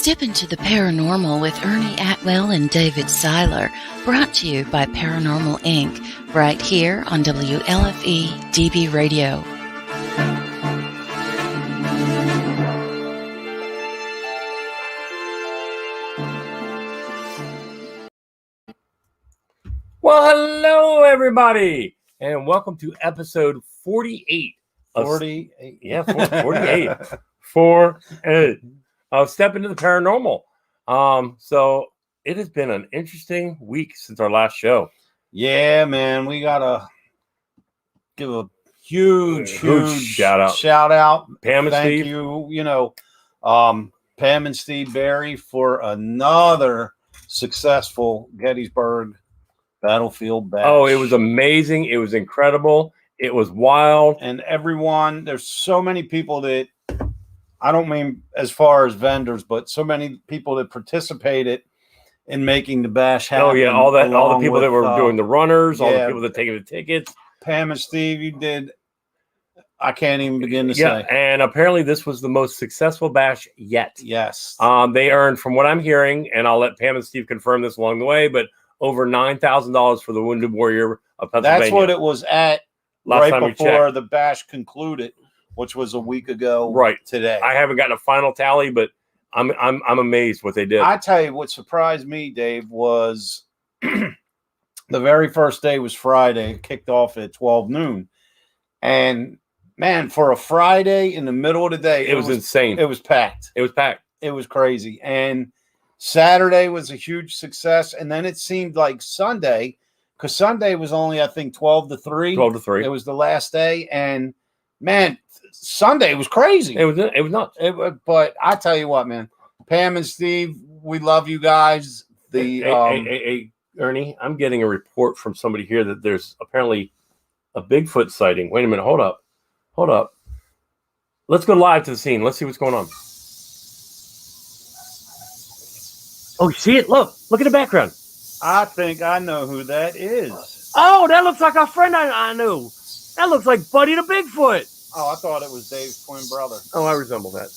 Step into the paranormal with Ernie Atwell and David Seiler, brought to you by Paranormal Inc., right here on WLFE DB Radio. Well, hello, everybody, and welcome to episode 48. 48. Yeah, 48. 48. I'll step into the paranormal. So it has been an interesting week since our last show. Yeah, man, we gotta give a huge shout out. Pam and Thank Steve. you, Pam and Steve Berry for another successful Gettysburg Battlefield Bash. Oh, it was amazing. It was incredible. It was wild. And everyone, there's so many people that, I don't mean as far as vendors, but so many people that participated in making the bash happen. Oh, yeah, all the people that were doing the runners, all the people that taking the tickets. Pam and Steve, you did. I can't even begin to say. And apparently this was the most successful bash yet. Yes. They earned, from what I'm hearing, and I'll let Pam and Steve confirm this along the way, but over $9,000 for the Wounded Warrior of Pennsylvania. That's what it was at last time before the bash concluded, which was a week ago. Right today. I haven't gotten a final tally, but I'm amazed what they did. I tell you, what surprised me, Dave, was the very first day was Friday. It kicked off at 12 noon, and man, for a Friday in the middle of the day, it was insane. It was packed. It was packed. It was crazy. And Saturday was a huge success. And then it seemed like Sunday, because Sunday was only, I think, 12 to 3. 12 to 3. It was the last day. And man, Sunday was crazy. It was nuts. But I tell you what, man, Pam and Steve, we love you guys. Hey, Ernie, I'm getting a report from somebody here that there's apparently a Bigfoot sighting. Wait a minute. Hold up. Let's go live to the scene. Let's see what's going on. Oh, you see it? Look at the background. I think I know who that is. Oh, that looks like a friend I knew. That looks like Buddy the Bigfoot. Oh, I thought it was Dave's twin brother. Oh, I resemble that.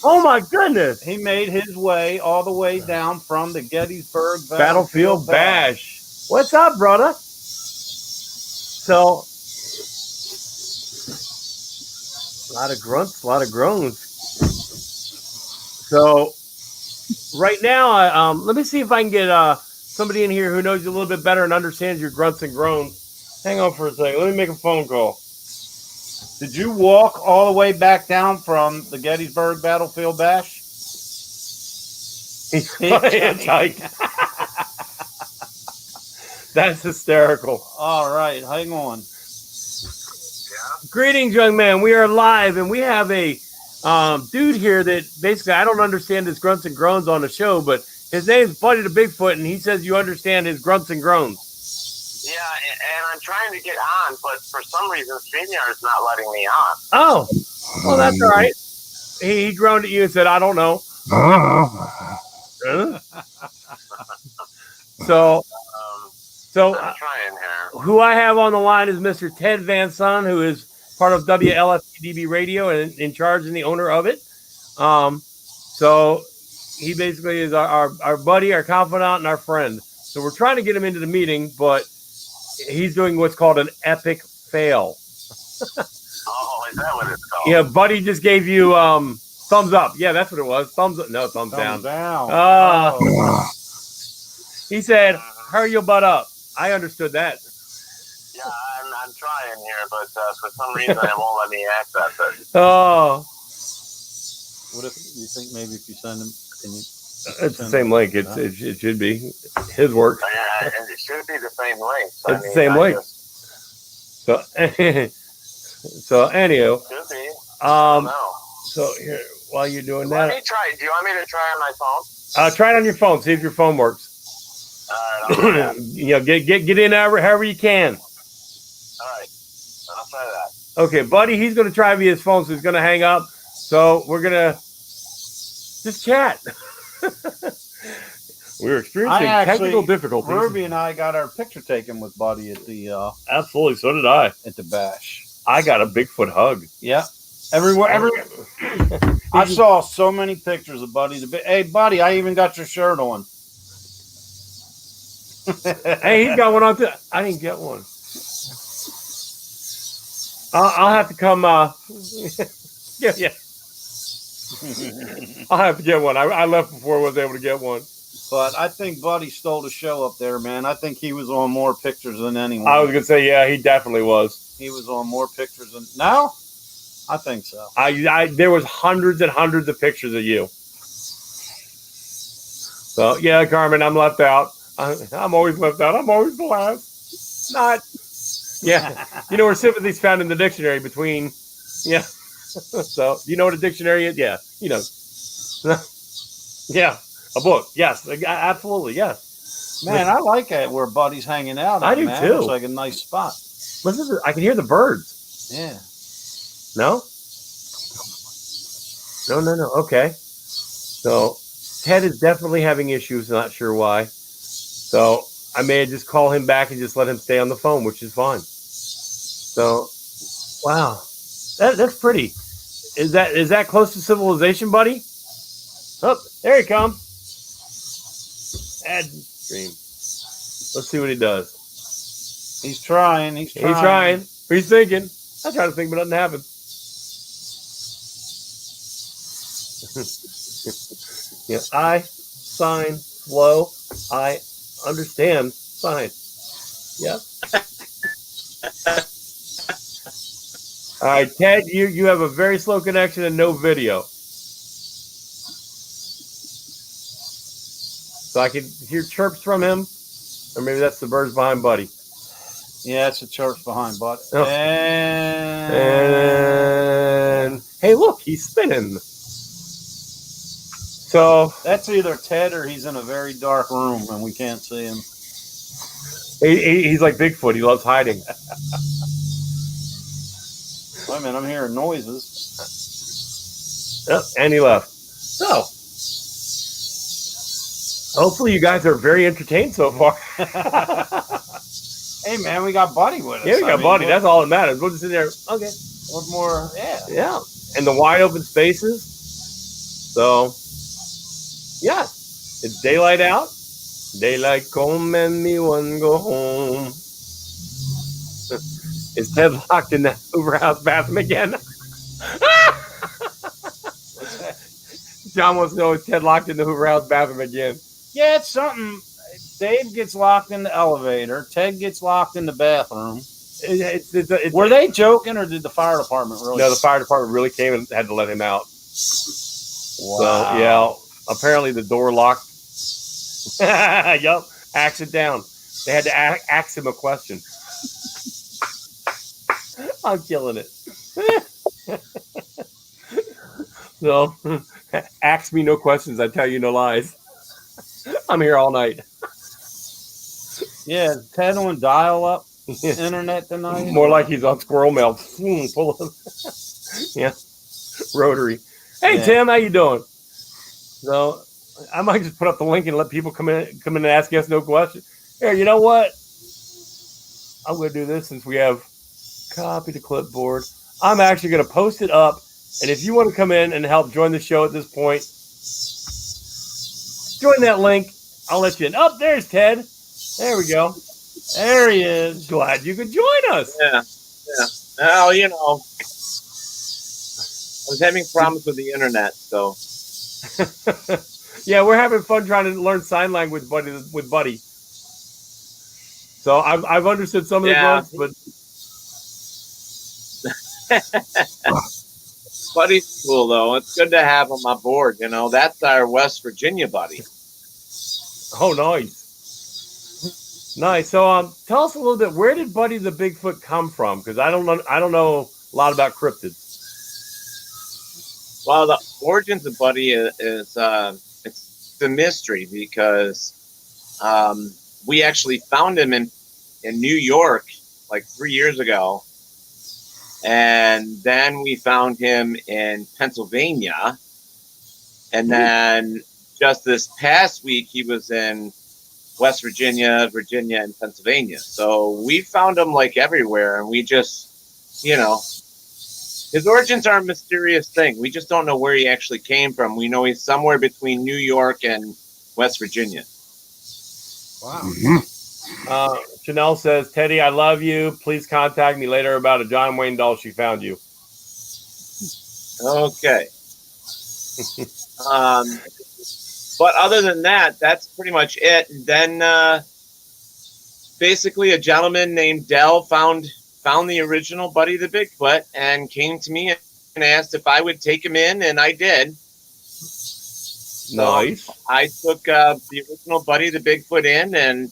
Oh, my goodness. He made his way all the way down from the Gettysburg Battlefield Bash. What's up, brother? So, a lot of grunts, a lot of groans. So, right now, let me see if I can get somebody in here who knows you a little bit better and understands your grunts and groans. Hang on for a second. Let me make a phone call. Did you walk all the way back down from the Gettysburg Battlefield Bash? He's That's hysterical. All right, hang on. Greetings, young man. We are live, and we have a dude here that basically, I don't understand his grunts and groans on the show, but his name's Buddy the Bigfoot, and he says you understand his grunts and groans. Yeah, and I'm trying to get on, but for some reason, StreamYard's not letting me on. Oh, well, that's all right. He groaned at you and said, I don't know. So I'm trying here. Who I have on the line is Mr. Ted Van Son, who is part of WLFDB Radio and in charge and the owner of it. So he basically is our buddy, our confidant, and our friend. So we're trying to get him into the meeting, but he's doing what's called an epic fail. Oh, is that what it's called? Yeah, Buddy just gave you thumbs up. Yeah, that's what it was. Thumbs up. No, thumbs down. He said, hurry your butt up. I understood that. Yeah, I'm trying here, but for some reason it won't let me access it. Oh. What if you think maybe if you send him, can you? It's the same link. It should be. His work. Yeah, and it should be the same link. So it's the same link. So anyhow. Should be. No. So here, while you're doing that. Let me try. Do you want me to try on my phone? Try it on your phone. See if your phone works. Get in however you can. All right. I'll try that. Okay, Buddy, he's going to try via his phone, so he's going to hang up. So we're going to just chat. We're experiencing technical difficulties. Ruby and I got our picture taken with Buddy at the absolutely. So did I at the bash. I got a Bigfoot hug. Yeah, Everywhere. I saw so many pictures of Buddy. Hey, Buddy, I even got your shirt on. Hey, he's got one on too. I didn't get one. I'll have to come. Yeah. I'll have to get one. I left before I was able to get one. But I think Buddy stole the show up there, man. I think he was on more pictures than anyone. I was gonna say, yeah, he definitely was. He was on more pictures than now. I think so. There was hundreds and hundreds of pictures of you. So yeah, Carmen, I'm left out. I'm always left out. I'm always the last. Not. Yeah, you know where sympathy's found in the dictionary between. Yeah. So you know what a dictionary is? Yeah, you know. Yeah, a book. Yes, absolutely. Yes. Man, I like it where Buddy's hanging out. I do man. too. It's like a nice spot. Listen, I can hear the birds. Yeah. No. No. Okay. So Ted is definitely having issues. Not sure why. So I may just call him back and just let him stay on the phone, which is fine. So, wow, that's pretty. Is that close to civilization, buddy? Oh, there he comes. Add stream. Let's see what he does. He's trying. He's thinking. I try to think, but nothing happens. Yeah, I sign flow. I understand sign. Yeah. All right, Ted, you have a very slow connection and no video. So I can hear chirps from him, or maybe that's the birds behind Buddy. Yeah, it's the chirps behind Buddy. Oh. And hey, look, he's spinning. So that's either Ted or he's in a very dark room and we can't see him. He's like Bigfoot. He loves hiding. Wait a minute, I'm hearing noises. Oh, and he left. So hopefully you guys are very entertained so far. Hey, man, we got Buddy with us. Yeah, we got Buddy. That's all that matters. We'll just sit there. Okay. What more? Yeah. Yeah. And the wide open spaces. So, yeah. It's daylight out. Daylight come and me one go home. Is Ted locked in the Hoover House bathroom again? John wants to know, is Ted locked in the Hoover House bathroom again? Yeah, it's something. Dave gets locked in the elevator. Ted gets locked in the bathroom. Were they joking, or did the fire department really? No, the fire department really came and had to let him out. Wow. So, yeah, apparently the door locked. Yup, axe it down. They had to ask him a question. I'm killing it. So, ask me no questions. I tell you no lies. I'm here all night. Yeah, Ted on dial-up internet tonight. More like he's on squirrel mail. Full of, yeah, rotary. Hey, yeah. Tim, how you doing? So, I might just put up the link and let people come in and ask us no questions. Here, you know what? I'm going to do this since we have copy to clipboard. I'm actually going to post it up, and if you want to come in and help join the show at this point, join that link. I'll let you in. Oh, there's Ted. There we go. There he is. Glad you could join us. Yeah. Well, you know, I was having problems with the internet, so. Yeah, we're having fun trying to learn sign language with Buddy. So I've understood some of the words, but Buddy's cool though. It's good to have him on board. You know, that's our West Virginia buddy. Oh, nice. Nice. So, tell us a little bit. Where did Buddy the Bigfoot come from? Because I don't know a lot about cryptids. Well, the origins of Buddy is it's the mystery because we actually found him in New York like 3 years ago, and then we found him in Pennsylvania, and then just this past week he was in West Virginia, and Pennsylvania. So we found him like everywhere, and we just, you know, His origins are a mysterious thing. We just don't know where he actually came from. We know he's somewhere between New York and West Virginia. Wow. Chanel says, Teddy, I love you. Please contact me later about a John Wayne doll she found you. Okay. But other than that, that's pretty much it. And then basically a gentleman named Dell found the original Buddy the Bigfoot and came to me and asked if I would take him in, and I did. Nice. So I took the original Buddy the Bigfoot in, and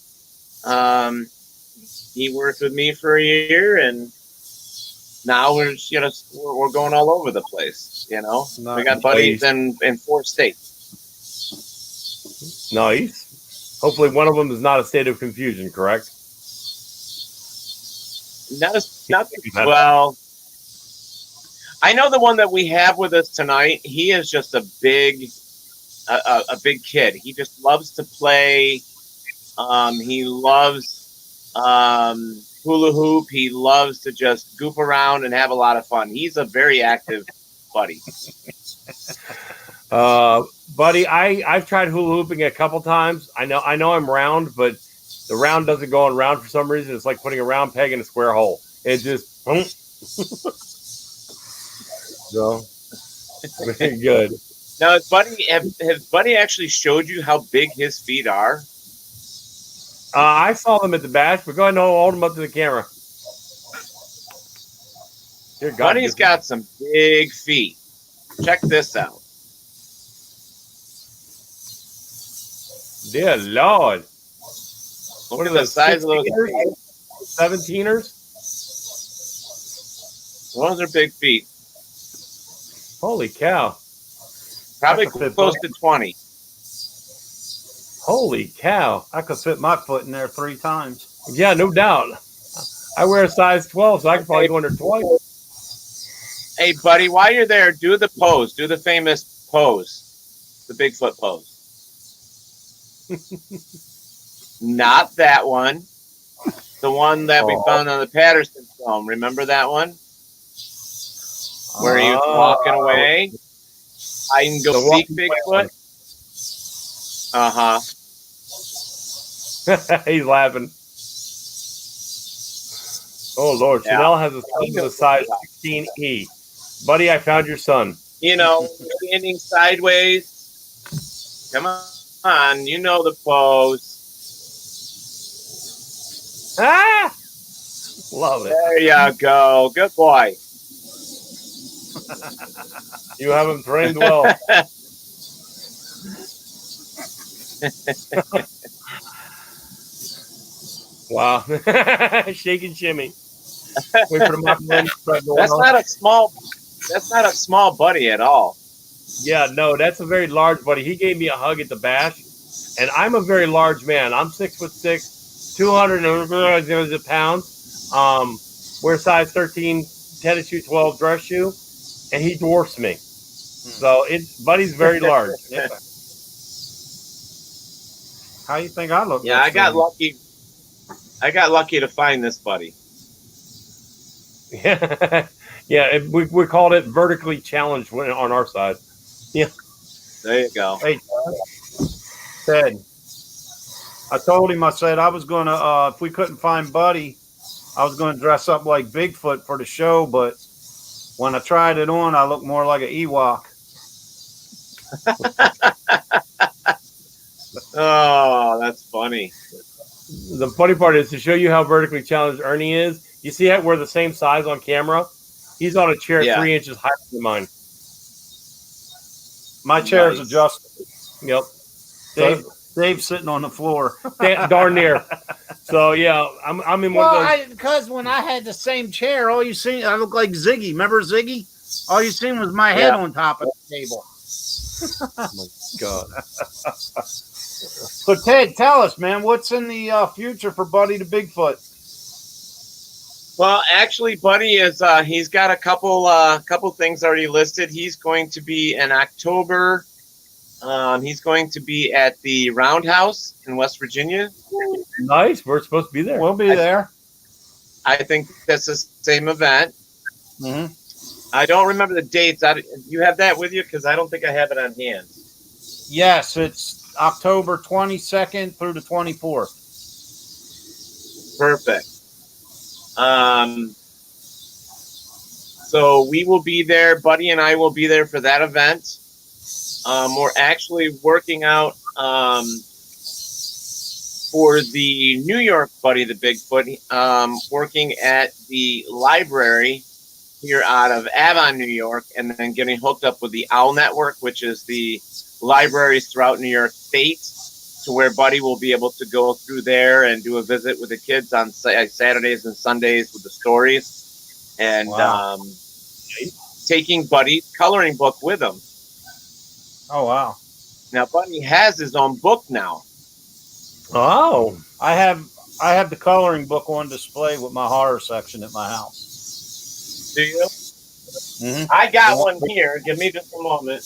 he worked with me for a year, and now we're going all over the place. You know, we got buddies in 4 states. Nice. Hopefully, one of them is not a state of confusion. Correct. Well, I know the one that we have with us tonight. He is just a big kid. He just loves to play. He loves hula hoop. He loves to just goof around and have a lot of fun. He's a very active buddy. Buddy, I've tried hula hooping a couple times. I know I'm round, but the round doesn't go on round for some reason. It's like putting a round peg in a square hole. It just so very good. Now, has Buddy actually showed you how big his feet are? I saw them at the bash, but go ahead and hold them up to the camera. Dear God, Buddy's got some big feet. Check this out. Dear Lord. Look at the size of those feet. 17ers? Those are big feet. Holy cow. Probably close to 20. Holy cow. I could fit my foot in there 3 times. Yeah, no doubt. I wear a size 12, so I can probably go under 20. Hey, buddy, while you're there, do the pose. Do the famous pose. The Bigfoot pose. Not that one. The one that we found on the Patterson film. Remember that one? Where he was walking away? I can go seek Bigfoot. Uh-huh. He's laughing. Oh, Lord. Yeah. Chanel has a son with a size 16E. Buddy, I found your son. You know, standing sideways. Come on. You know the pose. Ah! Love it. There you go. Good boy. You have him trained well. Wow. Shake and shimmy. Wait for the That's not a small buddy at all. Yeah, no, that's a very large buddy. He gave me a hug at the bash, and I'm a very large man. I'm 6'6", 200 pounds. Wear size 13 tennis shoe, 12 dress shoe, and he dwarfs me. So Buddy's very large. Yeah. How you think I look? Yeah, I got lucky. I got lucky to find this buddy. Yeah, we called it vertically challenged on our side. Yeah. There you go. Hey, Ted. I told him, I said I was going to, if we couldn't find Buddy, I was going to dress up like Bigfoot for the show, but when I tried it on, I looked more like an Ewok. Oh, that's funny. The funny part is to show you how vertically challenged Ernie is. You see how we're the same size on camera? He's on a chair 3 inches higher than mine. My chair is adjusted. Yep. Dave's sitting on the floor. Darn near. So, yeah, I'm in one of those. Because when I had the same chair, all you seen, I look like Ziggy. Remember Ziggy? All you seen was my head on top of the table. Oh, my God. So, Ted, tell us, man, what's in the future for Buddy the Bigfoot? Well, actually, Buddy is he's got a couple things already listed. He's going to be in October. He's going to be at the Roundhouse in West Virginia. Nice. We're supposed to be there. We'll be there. I think that's the same event. Mm-hmm. I don't remember the dates. You have that with you? Because I don't think I have it on hand. Yes, it's October 22nd through the 24th. Perfect. So we will be there. Buddy and I will be there for that event. We're actually working out for the New York Buddy the Bigfoot, working at the library here out of Avon, New York, and then getting hooked up with the OWL Network, which is the libraries throughout New York State, to where Buddy will be able to go through there and do a visit with the kids on Saturdays and Sundays with the stories, and taking Buddy's coloring book with him. Oh, wow. Now, Buddy has his own book now. Oh, I have the coloring book on display with my horror section at my house. Do you? Mm-hmm. I got one here. Give me just a moment.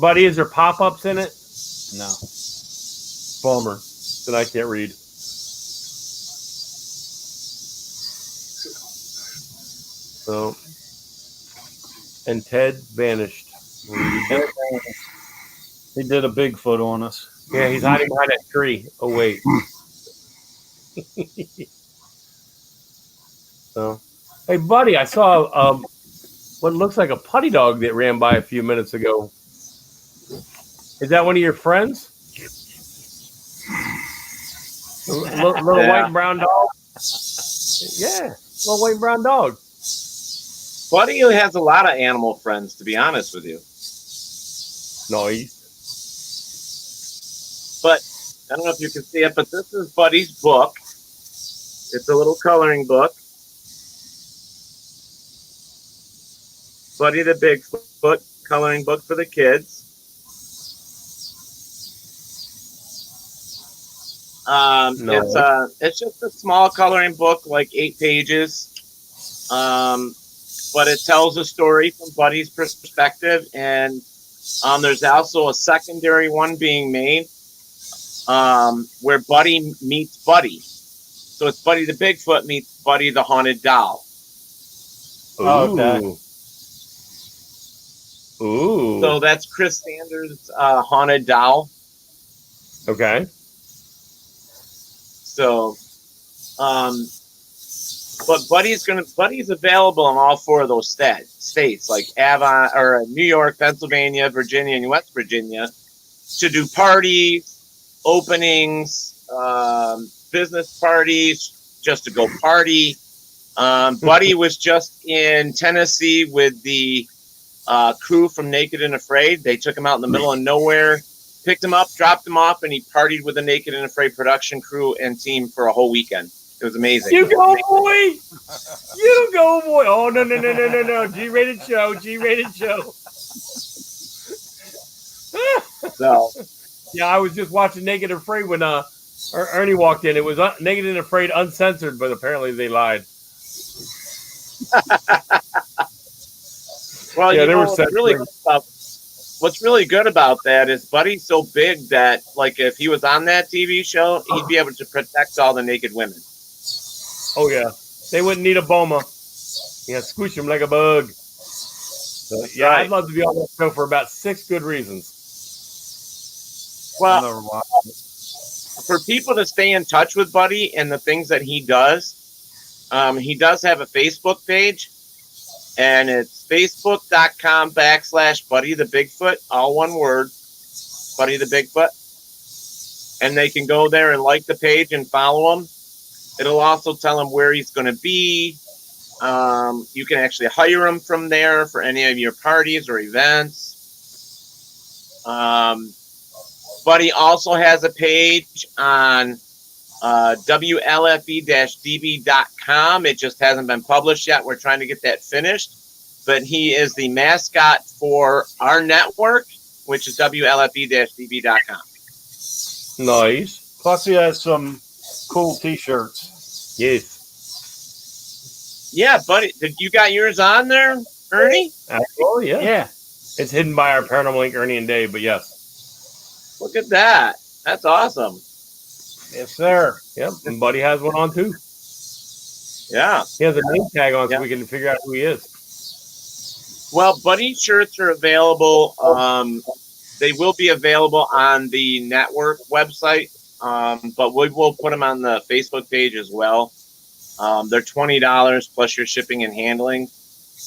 Buddy, is there pop-ups in it? No. Bummer. Then I can't read. So, and Ted vanished. He did a Bigfoot on us. Yeah, he's hiding behind that tree. Oh, wait. So, hey, Buddy, I saw what looks like a putty dog that ran by a few minutes ago. Is that one of your friends? Little white and brown dog? Yeah, little white and brown dog. Buddy has a lot of animal friends, to be honest with you. Nice. But I don't know if you can see it, but this is Buddy's book. It's a little coloring book. Buddy the Bigfoot coloring book for the kids. It's just a small coloring book, like 8 pages. But it tells a story from Buddy's perspective, and there's also a secondary one being made where Buddy meets Buddy. So it's Buddy the Bigfoot meets Buddy the Haunted Doll. Ooh. Okay. Ooh. So that's Chris Sanders' Haunted Doll. Okay. So, but Buddy's available in all 4 of those states, like Avon or New York, Pennsylvania, Virginia, and West Virginia, to do parties, openings, business parties, just to go party. Buddy was just in Tennessee with the crew from Naked and Afraid. They took him out in the middle of nowhere, picked him up, dropped him off, and he partied with the Naked and Afraid production crew and team for a whole weekend. It was amazing. You go, boy! You go, boy! Oh, no. G-rated show. So, yeah, I was just watching Naked and Afraid when Ernie walked in. It was Naked and Afraid uncensored, but apparently they lied. Well, yeah, you know, what's really good about that is Buddy's so big that, like, if he was on that TV show, he'd be able to protect all the naked women. Oh, yeah. They wouldn't need a boma. Yeah, squish them like a bug. So, yeah, right. I'd love to be on that show for about 6 good reasons. Well, for people to stay in touch with Buddy and the things that he does have a Facebook page, and it's facebook.com/Buddy the Bigfoot, all one word, Buddy the Bigfoot. And they can go there and like the page and follow him. It'll also tell him where he's going to be. You can actually hire him from there for any of your parties or events. Buddy also has a page on WLFE-DB.com. It just hasn't been published yet. We're trying to get that finished. But he is the mascot for our network, which is WLFE-DB.com. Nice. Plus, he has some cool T-shirts. Yes. Yeah, Buddy. Did you got yours on there, Ernie? Oh, yeah. Yeah. It's hidden by our Paranormal Inc. Ernie and Dave, but yes. Look at that. That's awesome. Yes, sir. Yep, and Buddy has one on too. Yeah. He has a name tag on, so Yeah. we can figure out who he is. Well, Buddy shirts are available. They will be available on the network website, but we will put them on the Facebook page as well. They're $20 plus your shipping and handling.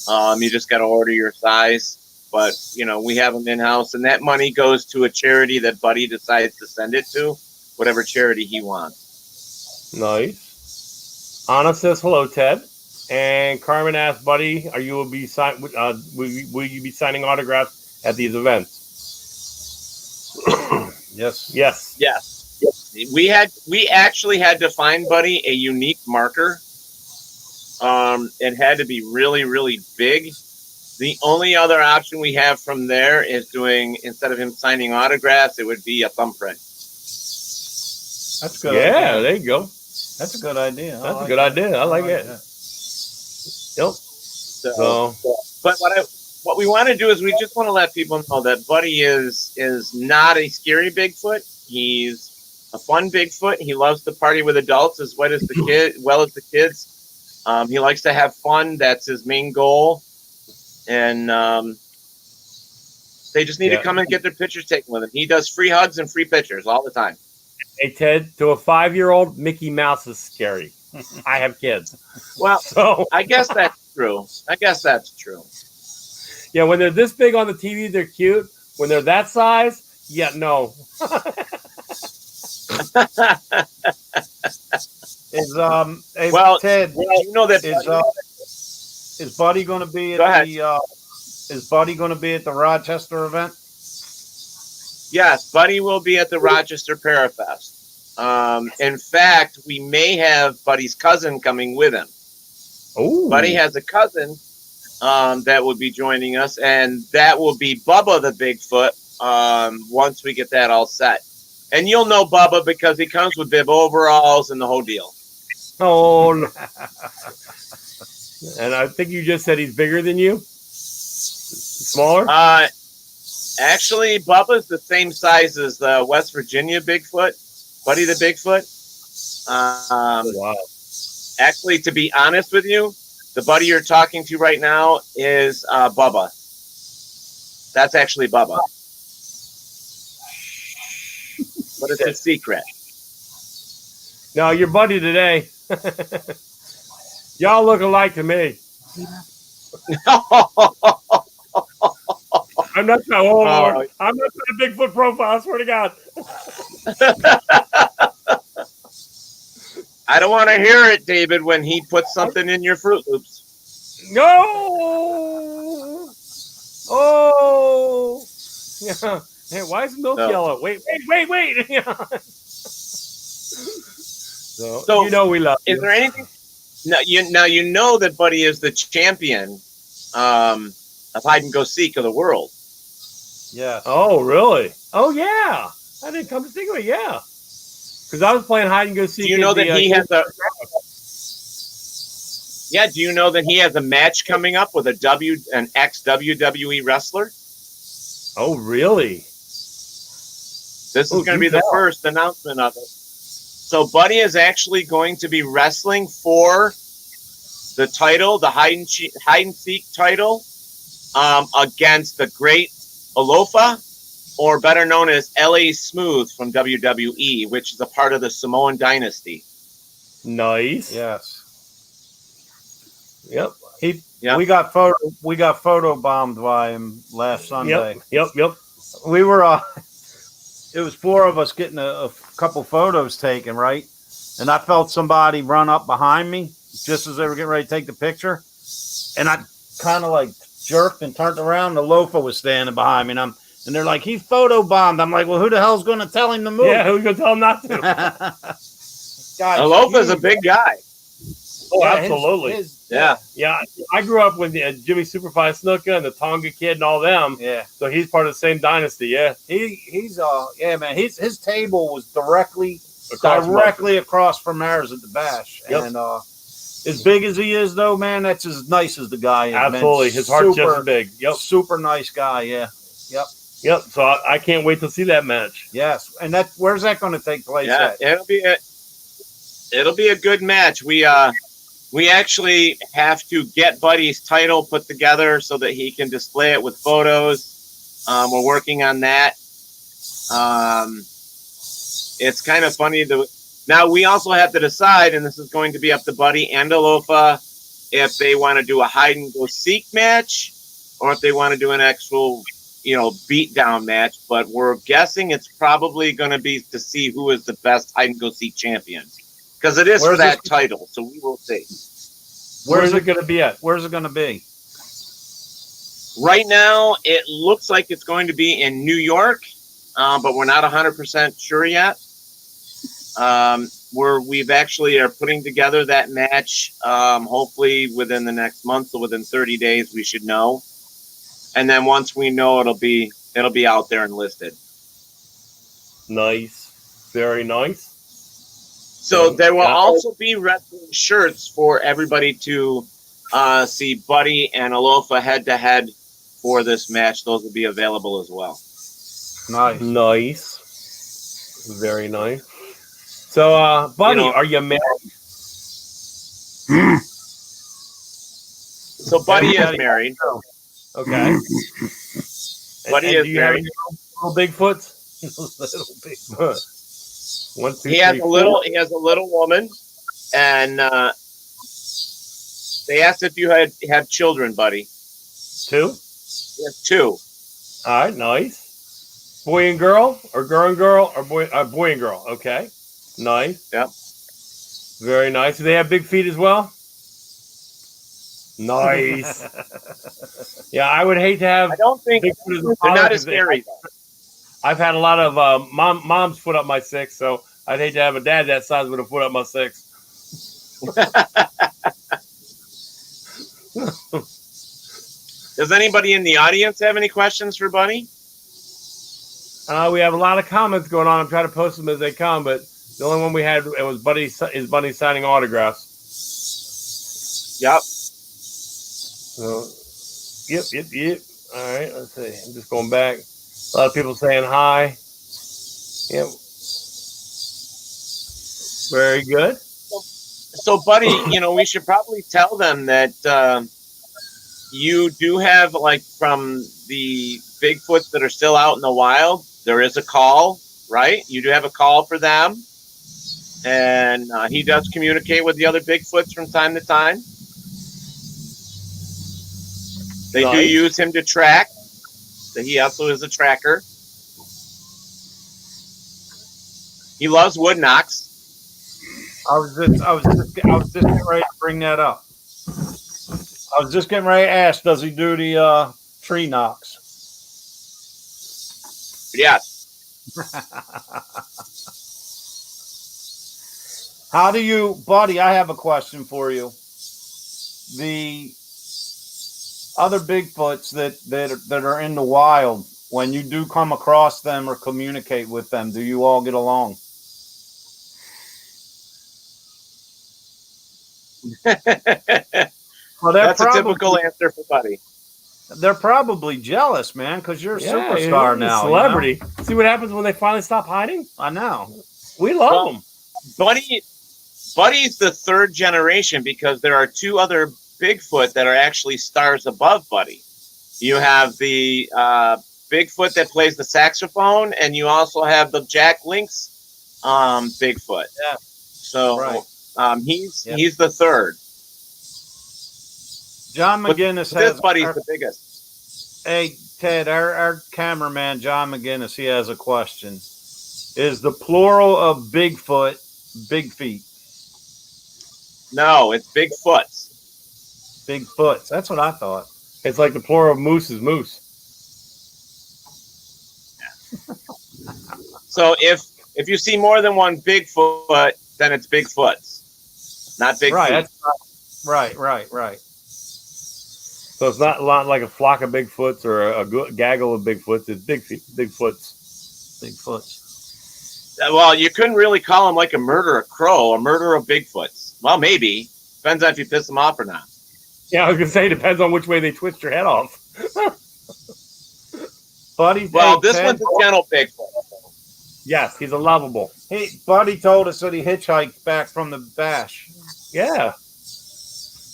You just got to order your size. But, we have them in-house, and that money goes to a charity that Buddy decides to send it to, whatever charity he wants. Nice. Anna says hello, Ted. And Carmen asked Buddy, will you be signing autographs at these events? Yes. Yes. Yes. We actually had to find Buddy a unique marker. It had to be really, really big. The only other option we have from there is doing, instead of him signing autographs, it would be a thumbprint. That's good. Yeah, idea. there you go. That's a good idea. That's a good idea. I like it. that. Yep. So, but what we want to do is we just want to let people know that Buddy is not a scary Bigfoot. He's a fun Bigfoot. He loves to party with adults as well as the kids. He likes to have fun. That's his main goal. And they just need to come and get their pictures taken with him. He does free hugs and free pictures all the time. hey, Ted, to a 5-year-old, Mickey Mouse is scary. I have kids. Well, So, I guess that's true. yeah, when they're this big on the TV, they're cute. When they're that size, yeah, no. Hey, Well, Ted, you know that is Buddy going to be Go ahead. Is Buddy going to be at the Rochester event? yes, Buddy will be at the Rochester Parafest. In fact, we may have Buddy's cousin coming with him. Oh, Buddy has a cousin that will be joining us, and that will be Bubba the Bigfoot once we get that all set. And you'll know Bubba because he comes with bib overalls and the whole deal. Oh, no. And I think you just said he's bigger than you? Smaller? Actually, Bubba's the same size as the West Virginia Bigfoot, Buddy the Bigfoot. Wow. Actually, to be honest with you, the Buddy you're talking to right now is Bubba. That's actually Bubba. But it's a secret. No, your buddy today. Y'all look alike to me. I'm not trying. Oh, Lord. I'm not trying a Bigfoot profile. I swear to God. I don't want to hear it, David, when he puts something in your Fruit Loops. No. Oh. Yeah. Hey, why is milk yellow? Wait. So we love you. Is there anything? Now you know that Buddy is the champion of hide and go seek of the world. Yeah. Oh, really? Oh, yeah. I didn't come to think of it. Yeah. Because I was playing hide and go seek. Do you know that he has a? Yeah. Do you know that he has a match coming up with an ex WWE wrestler? Oh, really? This is going to be the first announcement of it. So Buddy is actually going to be wrestling for the title, the hide and seek title, against the Great Alofa, or better known as L.A. Smooth from WWE, which is a part of the Samoan dynasty. Nice. Yes. Yep. We got photo bombed by him last Sunday. Yep. We were it was 4 of us getting a couple photos taken, right? And I felt somebody run up behind me just as they were getting ready to take the picture. And I kind of like jerked and turned around. The loafer was standing behind me. And they're like, he's photo bombed. I'm like, well, who the hell's going to tell him to move? Yeah, who's going to tell him not to? Alofa's a big guy. Oh, yeah, absolutely. Yeah. I grew up with Jimmy Superfly Snuka and the Tonga Kid and all them. Yeah. So he's part of the same dynasty. Yeah. He's man. His table was directly across from ours at the Bash. Yep. And as big as he is, though, man, that's as nice as the guy is. Absolutely. Man. His heart's just as big. Yep. Super nice guy. Yeah. Yep. Yep. So I can't wait to see that match. Yes, and where's that going to take place Yeah, at? it'll be a good match. We actually have to get Buddy's title put together so that he can display it with photos. We're working on that. It's kind of funny. Now we also have to decide, and this is going to be up to Buddy and Alofa, if they want to do a hide and go seek match or if they want to do an actual, beat down match. But we're guessing it's probably going to be to see who is the best hide and go seek champion, because it is for that title. So we will see. Where's it going to be at? Where's it going to be? Right now, it looks like it's going to be in New York, but we're not 100% sure yet. We've actually are putting together that match. Hopefully within the next month, so within 30 days, we should know. And then once we know, it'll be out there and listed. Nice, very nice. So there will also be wrestling shirts for everybody to see Buddy and Alofa head to head for this match. Those will be available as well. Nice, very nice. So, Buddy, are you married? So Buddy is married. Okay. Buddy is married. Little Bigfoots. Little Bigfoot. One, two, He has three, a little. He has a little woman, and they asked if you have children, Buddy. 2. He has 2. All right, nice. Boy and girl, or girl and girl, or boy and girl. Okay, nice. Yep. Very nice. Do they have big feet as well? Nice. Yeah, I would hate to have. I don't think they're not as scary. I've had a lot of mom's foot up my 6, so I'd hate to have a dad that size with a foot up my 6. Does anybody in the audience have any questions for Buddy? We have a lot of comments going on. I'm trying to post them as they come, but the only one we had was Buddy signing autographs. Yep. So, yep. All right, let's see. I'm just going back. A lot of people saying hi. Yep. Very good. So, Buddy, we should probably tell them that you do have, from the Bigfoots that are still out in the wild, there is a call, right? You do have a call for them. And he does communicate with the other Bigfoots from time to time. They do use him to track. So he also is a tracker. He loves wood knocks. I was just getting ready to bring that up. I was just getting ready to ask, does he do the tree knocks? Yes. How do you, Buddy, I have a question for you. The other Bigfoots that are in the wild, when you do come across them or communicate with them, do you all get along? Well, that's a typical answer for Buddy. They're probably jealous, man, because you're a superstar now. Celebrity. See what happens when they finally stop hiding? I know. We love them. Buddy's the 3rd generation because there are 2 other Bigfoot that are actually stars above Buddy. You have the Bigfoot that plays the saxophone, and you also have the Jack Lynx Bigfoot. Yeah. So right. He's the 3rd. John McGinnis has Buddy's the biggest. Hey Ted, our cameraman John McGinnis, he has a question. Is the plural of Bigfoot big feet? No, it's Bigfoots. Bigfoots. That's what I thought. It's like the plural of moose is moose. So if you see more than one Bigfoot, then it's Bigfoots, not big right. feet. Right. So it's not a lot like a flock of Bigfoots or a gaggle of Bigfoots. It's Bigfoots. Well, you couldn't really call him like a murder of crow, a murder of Bigfoots. Well, maybe. Depends on if you piss them off or not. Yeah, I was going to say, it depends on which way they twist your head off. Buddy. Well, hey, this Ted, one's a gentle Bigfoot. Yes, he's a lovable. Hey, Buddy told us that he hitchhiked back from the bash. Yeah.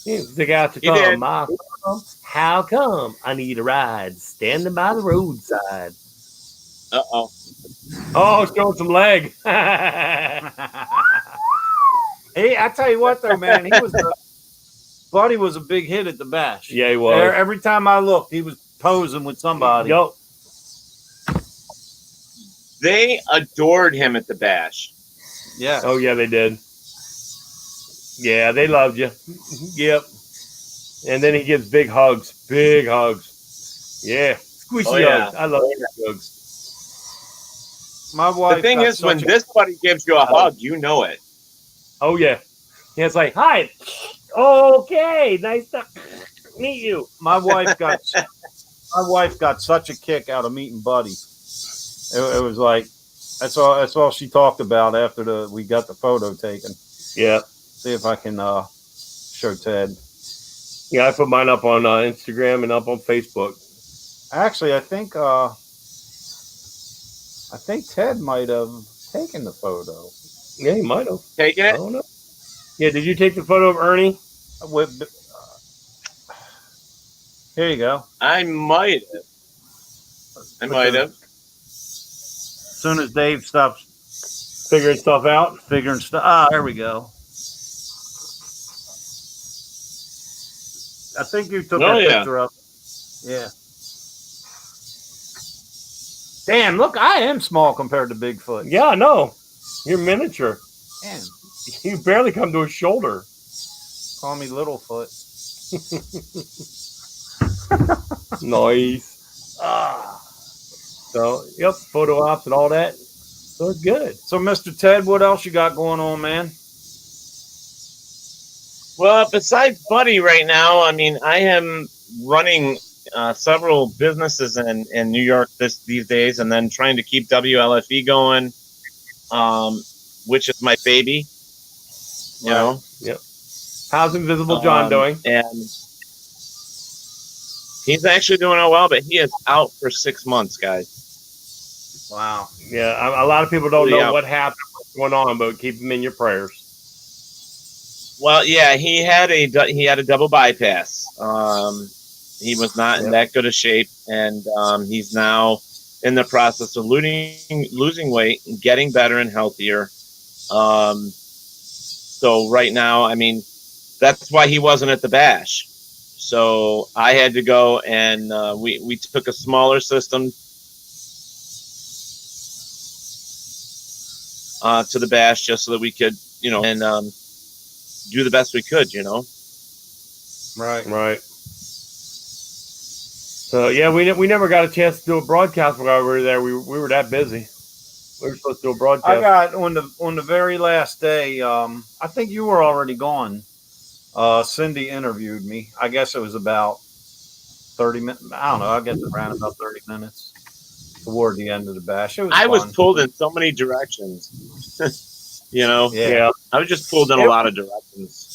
The guy to He did. How come? I need a ride. Standing by the roadside. Uh-oh. Oh, showing some leg. Hey, I tell you what, though, man, Buddy was a big hit at the bash. Yeah, he was. Every time I looked, he was posing with somebody. Yep. They adored him at the bash. Yeah. Oh, yeah, they did. Yeah, they loved you. Yep. And then he gives big hugs. Big hugs. Yeah. Squishy hugs. I love hugs. My wife. The thing is, when this buddy gives you a hug, you know it. Oh, yeah. Yeah, it's like, hi. Okay. Nice to meet you. My wife got such a kick out of meeting Buddy. It was like that's all she talked about after we got the photo taken. Yeah. See if I can show Ted. Yeah, I put mine up on Instagram and up on Facebook. Actually, I think Ted might have taken the photo. Yeah, he might have. Taking I it? don't know. Yeah, did you take the photo of Ernie? Here you go. I might have. As soon as Dave stops Figuring stuff out. figuring stuff. There we go. I think you took that picture up. Yeah. Damn, look, I am small compared to Bigfoot. Yeah, I know. You're miniature. Man, You barely come to his shoulder. call me Littlefoot. Nice. So, yep, photo ops and all that. So it's good. So, Mr. Ted, what else you got going on, man? Well, besides Buddy right now, I mean, I am running several businesses in New York these days, and then trying to keep WLFE going, which is my baby. You know? Yep. How's Invisible John doing? And he's actually doing well, but he is out for 6 months, guys. Wow. Yeah, a lot of people don't know Yeah. what happened, what's going on, but keep him in your prayers. Well, yeah, he had a double bypass. He was not in that good a shape, and he's now in the process of losing weight and getting better and healthier. So right now, I mean, that's why he wasn't at the bash. So I had to go, and we took a smaller system to the bash just so that we could, and do the best we could, Right. So yeah, we never got a chance to do a broadcast while we were there. We were that busy. We were supposed to do a broadcast. I got on the very last day. I think you were already gone. Cindy interviewed me. I guess it was about 30 minutes. I don't know. I guess around about 30 minutes toward the end of the bash. I was pulled in so many directions. Yeah. I was just pulled in a lot of directions.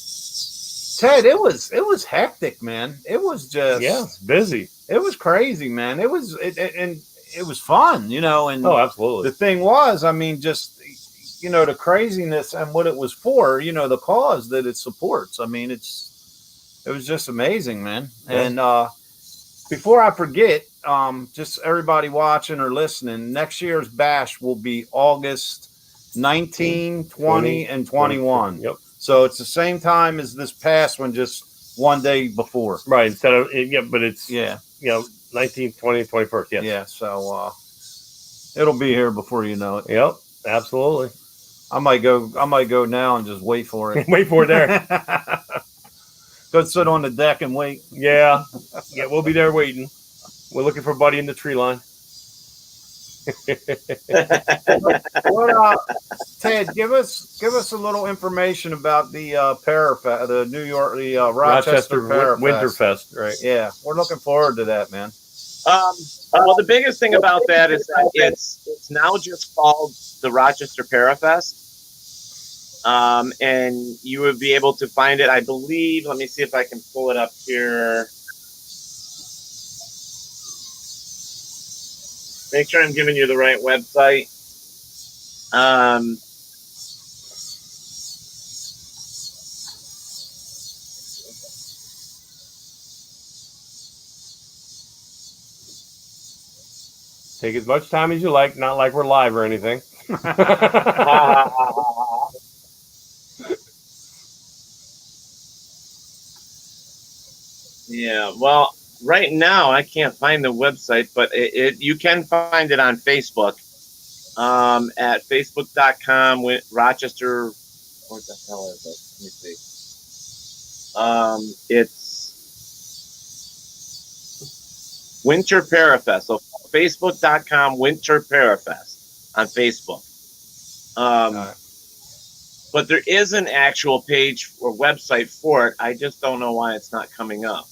Ted, it was hectic, man. It was just it's busy. It was crazy, man. It was fun, And Oh, absolutely. the thing was, I mean, just the craziness and what it was for, the cause that it supports. I mean, it was just amazing, man. Yeah. And before I forget, just everybody watching or listening, next year's bash will be August 19, 20, and 21. Yep. So it's the same time as this past one, just one day before. Right. Instead of but it's 19th, 20th, 21st. Yes. Yeah. So it'll be here before you know it. Yep. Absolutely. I might go now and just wait for it. Wait for it there. Go sit on the deck and wait. Yeah. Yeah. We'll be there waiting. We're looking for Buddy in the tree line. Ted, give us a little information about the the New York, Rochester Winterfest, right? Yeah, we're looking forward to that, man. Well, the biggest thing about that is that it's now just called the Rochester Parafest. And you would be able to find it, I believe. Let me see if I can pull it up here. Make sure I'm giving you the right website. Take as much time as you like, not like we're live or anything. Yeah, well, right now I can't find the website, but you can find it on Facebook. At facebook.com with Rochester. What the hell is it? Let me see. It's Winter Parafest. So facebook.com Winter Parafest on Facebook. But there is an actual page or website for it. I just don't know why it's not coming up.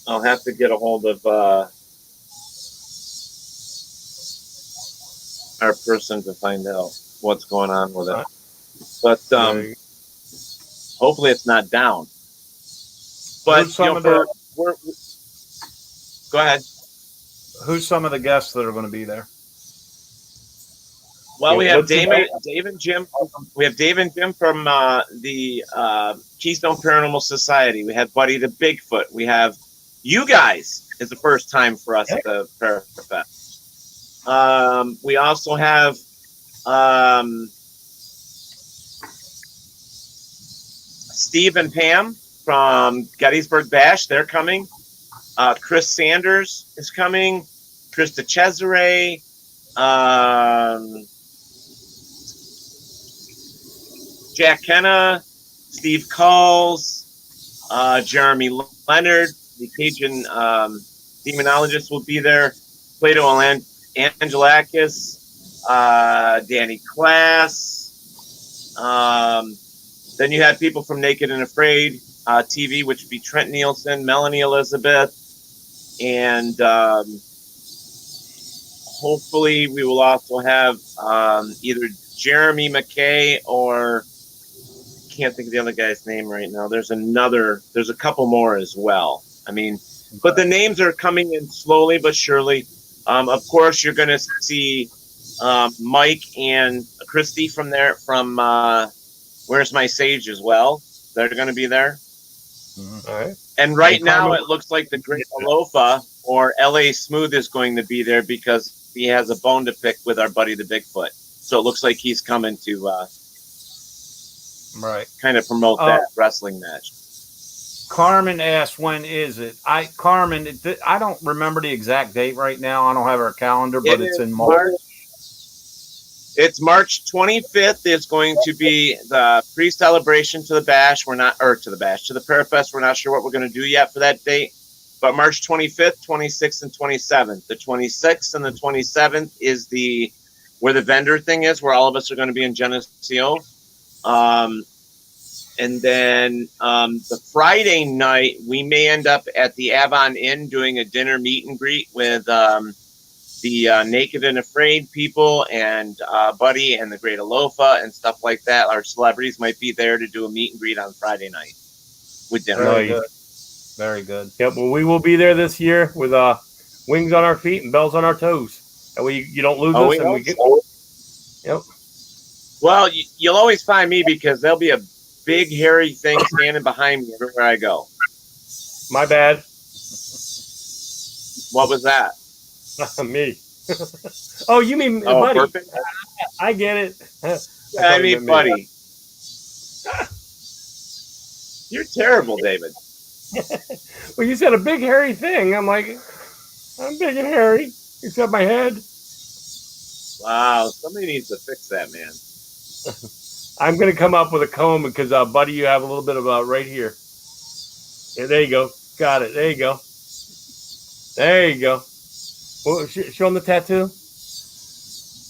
I'll have to get a hold of our person to find out what's going on with it. But hopefully it's not down. But go ahead. Who's some of the guests that are going to be there? Well, we have Dave and Jim. We have Dave and Jim from the Keystone Paranormal Society. We have Buddy the Bigfoot. We have you guys. It's the first time for us at the Parafest. We also have Steve and Pam from Gettysburg Bash. They're coming. Chris Sanders is coming. Krista Cesare. Jack Kenna. Steve Calls. Jeremy Leonard, the Cajun demonologist, will be there. Plato Angelakis, Danny Class. Then you had people from Naked and Afraid TV, which would be Trent Nielsen, Melanie Elizabeth, and hopefully we will also have either Jeremy McKay or can't think of the other guy's name right now. There's a couple more as well. I mean, but the names are coming in slowly but surely. Of course, you're going to see Mike and Christy from Where's My Sage as well. They're going to be there. All right. And right now, it looks like the Great Alofa or LA Smooth is going to be there because he has a bone to pick with our buddy the Bigfoot. So it looks like he's coming to kind of promote that wrestling match. Carmen asked, when is it? I don't remember the exact date right now. I don't have our calendar, but it's in March. It's March 25th. It's going to be the pre-celebration to the Bash. To the Parafest. We're not sure what we're going to do yet for that date. But March 25th, 26th, and 27th. The 26th and the 27th is where the vendor thing is, where all of us are going to be in Geneseo. And then the Friday night, we may end up at the Avon Inn doing a dinner meet and greet with the Naked and Afraid people and Buddy and the Great Alofa and stuff like that. Our celebrities might be there to do a meet and greet on Friday night with dinner. Very good. Very good. Yep. Well, we will be there this year with wings on our feet and bells on our toes. That way you don't lose us. And we get. Yep. Well, you'll always find me because there'll be a big hairy thing standing behind me everywhere I go. My bad. What was that? Me. Oh, you mean Buddy? Perfect. I get it. I mean, Buddy. You're terrible, David. Well, you said a big hairy thing. I'm like, I'm big and hairy, except my head. Wow, somebody needs to fix that, man. I'm going to come up with a comb because, Buddy, you have a little bit of right here. Yeah, there you go. Got it. There you go. There you go. Well, show him the tattoo.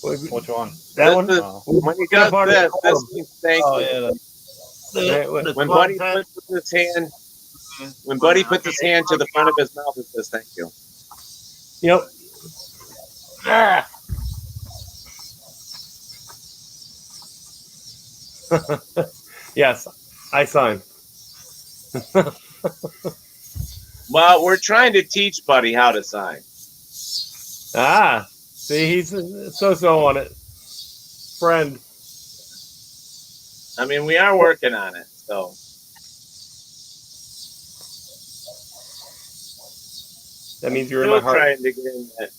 Which one? That one? When you got this means thank you. When Buddy puts his hand, to the front of his mouth, it says thank you. Yep. Ah. Yes, I signed. Well, we're trying to teach Buddy how to sign. See, he's so on it. Friend. I mean, we are working on it, so. That means you're in my heart. Trying to get in that.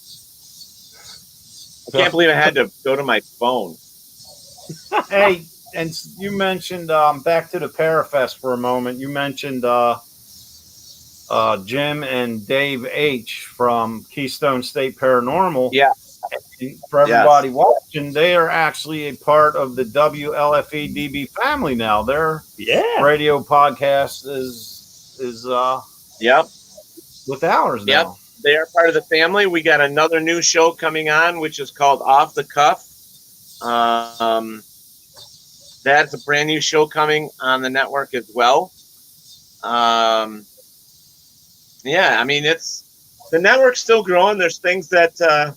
I can't believe I had to go to my phone. Hey, and you mentioned back to the Parafest for a moment. You mentioned Jim and Dave H from Keystone State Paranormal. Yeah. And for everybody watching, they are actually a part of the WLFE DB family now. Their radio podcast is with ours now. Yep. They are part of the family. We got another new show coming on, which is called Off the Cuff. That's a brand new show coming on the network as well. Yeah, I mean, the network's still growing. There's things that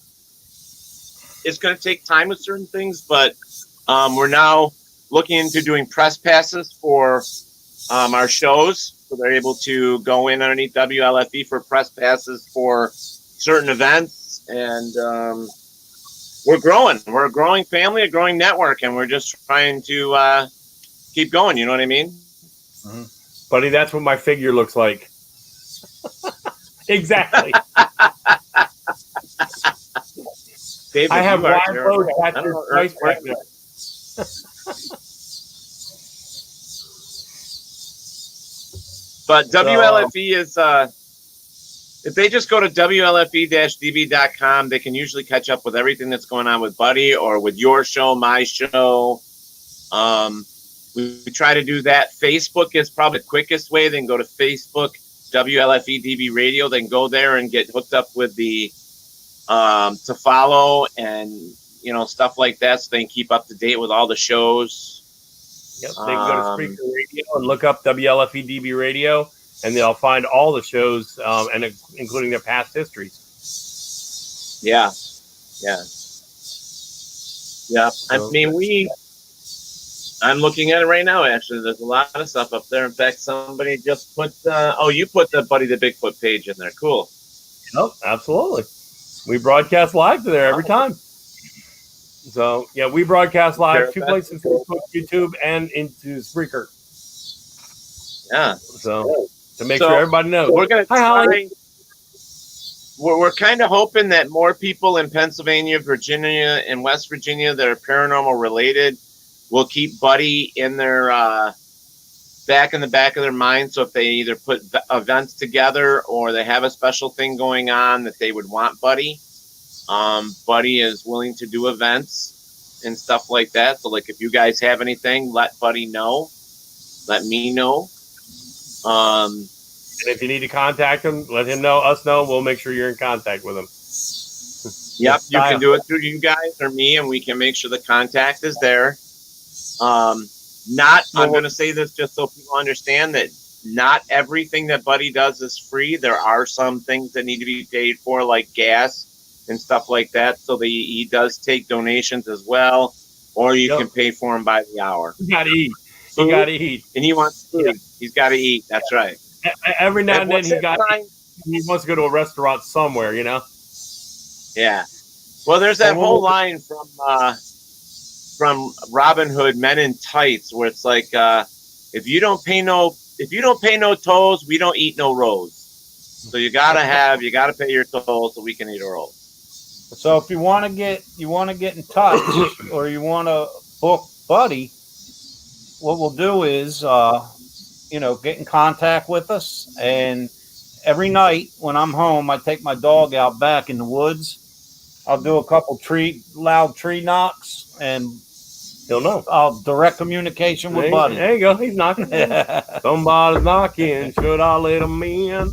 it's going to take time with certain things, but we're now looking into doing press passes for our shows. So they're able to go in underneath WLFE for press passes for certain events. And we're growing. We're a growing family, a growing network, and we're just trying to keep going. You know what I mean? Mm-hmm. Buddy, that's what my figure looks like. Exactly. David, I have wide road tattoos twice back there. But WLFE is, if they just go to WLFE-DB.com, they can usually catch up with everything that's going on with Buddy or with your show, my show. We try to do that. Facebook is probably the quickest way. They can go to Facebook, WLFE DB Radio. They can go there and get hooked up with the to follow and stuff like that, so they can keep up to date with all the shows. Yep, they can go to Spreaker Radio and look up WLFE DB Radio, and they'll find all the shows, and including their past histories. Yeah. So, I mean, I'm looking at it right now. Actually, there's a lot of stuff up there. In fact, somebody just put. You put the Buddy the Bigfoot page in there. Cool. Yep, absolutely. We broadcast live to there every time. So yeah, we broadcast live 2 places: Facebook, YouTube, and into Spreaker. Yeah. So to make sure everybody knows, we're gonna try. We're kind of hoping that more people in Pennsylvania, Virginia, and West Virginia that are paranormal related will keep Buddy in their back of their mind. So if they either put events together or they have a special thing going on that they would want Buddy. Buddy is willing to do events and stuff like that. So, like, if you guys have anything, let Buddy know. Let me know. And if you need to contact him, let him know, us know. We'll make sure you're in contact with him. Yep, you can do it through you guys or me, and we can make sure the contact is there. I'm going to say this just so people understand that not everything that Buddy does is free. There are some things that need to be paid for, like gas and stuff like that. So he does take donations as well, or you can pay for him by the hour. You got to eat. You got to eat. And he wants to eat. He's got to eat. That's right. Every now and then he wants to go to a restaurant somewhere, Yeah. Well, there's that whole line from Robin Hood, Men in Tights, where it's like, if you don't pay no tolls, we don't eat no rolls. So you gotta pay your tolls so we can eat a roll. So if you want to get in touch or you want to book Buddy, what we'll do is get in contact with us, and every night when I'm home, I take my dog out back in the woods. I'll do a couple loud tree knocks, and he'll know. I'll direct communication with Buddy. There you go. He's knocking. Somebody's knocking. Should I let him in?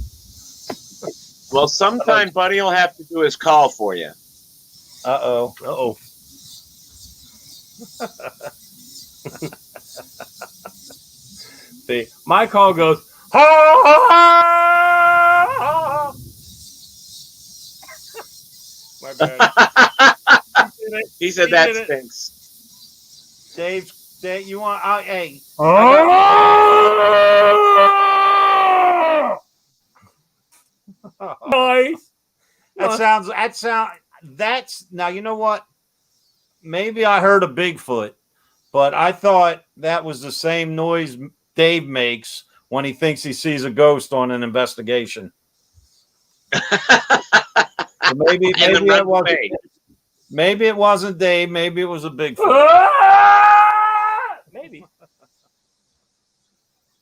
Well, sometime Buddy will have to do his call for you. Uh-oh. See, my call goes, ha, ha, ha. My bad. He said that stinks. Dave, you want? Hey. Nice. That's That's now, you know what? Maybe I heard a Bigfoot, but I thought that was the same noise Dave makes when he thinks he sees a ghost on an investigation. So maybe it wasn't Dave. Maybe it was a Bigfoot. Maybe.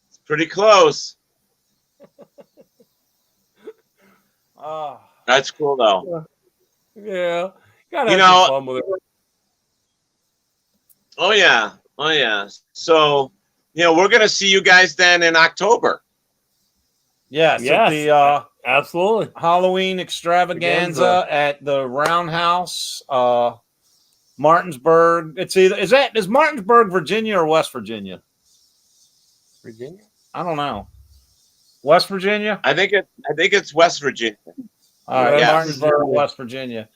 It's pretty close. That's cool, though. Yeah. Gotta have some fun with it. Oh, yeah. Oh, yeah. So, we're going to see you guys then in October. Yes. Absolutely. Halloween extravaganza at the Roundhouse, Martinsburg. It's either is Martinsburg, Virginia, or West Virginia? Virginia? I don't know. West Virginia? I think it's West Virginia. All right, Martinsburg, West Virginia.